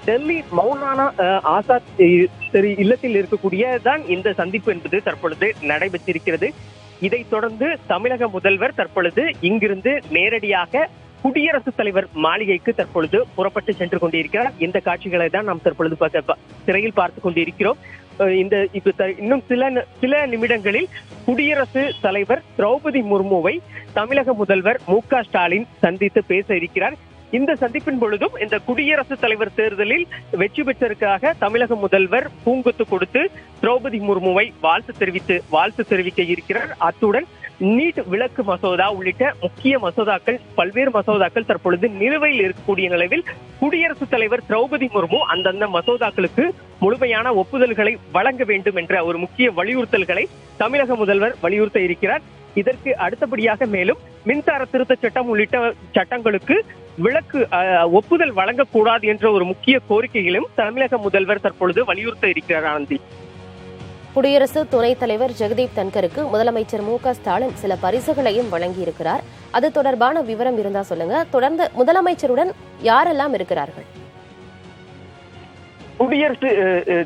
டெல்லி மௌலானா ஆசாத் இல்லத்தில் இருக்கக்கூடியதான் இந்த சந்திப்பு என்பது தற்பொழுது நடைபெற்றிருக்கிறது. இதைத் தொடர்ந்து தமிழக முதல்வர் தற்பொழுது இங்கிருந்து நேரடியாக குடியரசுத் தலைவர் மாளிகைக்கு தற்பொழுது புறப்பட்டு சென்று கொண்டிருக்கிறார். இந்த காட்சிகளை தான் நாம் தற்பொழுது திரையில் பார்த்துக் கொண்டிருக்கிறோம். இன்னும் சில நிமிடங்களில் குடியரசு தலைவர் திரௌபதி முர்முவை தமிழக முதல்வர் மு.க. ஸ்டாலின் சந்தித்து பேச இருக்கிறார். இந்த சந்திப்பின் பொழுதும் இந்த குடியரசுத் தலைவர் தேர்தலில் வெற்றி பெற்றதற்காக தமிழக முதல்வர் பூங்கொத்து கொடுத்து திரௌபதி முர்முவை வாழ்த்து தெரிவிக்க இருக்கிறார். அத்துடன் நீட் விலக்கு மசோதா உள்ளிட்ட முக்கிய மசோதாக்கள், பல்வேறு மசோதாக்கள் தற்பொழுது நிலுவையில் இருக்கக்கூடிய நிலையில் குடியரசுத் தலைவர் திரௌபதி முர்மு அந்தந்த மசோதாக்களுக்கு முழுமையான ஒப்புதல்களை வழங்க வேண்டும் என்ற ஒரு முக்கிய வலியுறுத்தல்களை தமிழக முதல்வர் வலியுறுத்த இருக்கிறார். இதற்கு அடுத்தபடியாக மேலும் மின்சார திருத்த சட்டம் உள்ளிட்ட சட்டங்களுக்கு ஒப்புதல் வழங்கக்கூடாது என்ற ஒரு முக்கிய கோரிக்கைகளையும் தமிழக முதல்வர் தற்பொழுது வலியுறுத்த இருக்கிறார். ஆனந்தி, குடியரசு துணைத் தலைவர் ஜெகதீப் தன்கருக்கு முதலமைச்சர் மு.க. ஸ்டாலின் சில பரிசுகளையும் வழங்கியிருக்கிறார். அது தொடர்பான விவரம் இருந்தா சொல்லுங்க. தொடர்ந்து முதலமைச்சருடன் யாரெல்லாம் இருக்கிறார்கள்?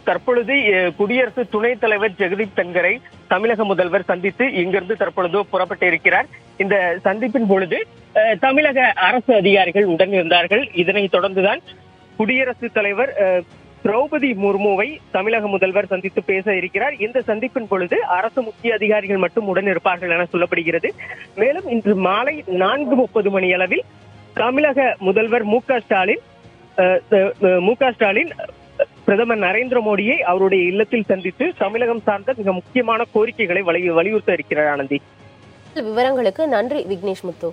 தற்பொழுது குடியரசு துணைத் தலைவர் ஜெகதீப் தன்கரை தமிழக முதல்வர் சந்தித்து இங்கிருந்து தற்பொழுது புறப்பட்டு இருக்கிறார். இந்த சந்திப்பின் பொழுது தமிழக அரசு அதிகாரிகள் உடன் இருந்தார்கள். இதனைத் தொடர்ந்துதான் குடியரசுத் தலைவர் திரௌபதி முர்முவை தமிழக முதல்வர் சந்தித்து பேச இருக்கிறார். இந்த சந்திப்பின் பொழுது அரசு முக்கிய அதிகாரிகள் மட்டும் உடன் இருப்பார்கள் என சொல்லப்படுகிறது. மேலும் இன்று மாலை 4:30 மணி அளவில் தமிழக முதல்வர் மு.க. ஸ்டாலின் பிரதமர் நரேந்திர மோடியை அவருடைய இல்லத்தில் சந்தித்து தமிழகம் சார்ந்த மிக முக்கியமான கோரிக்கைகளை வலியுறுத்த இருக்கிறார். ஆனந்தி, விவரங்களுக்கு நன்றி விக்னேஷ் முத்து.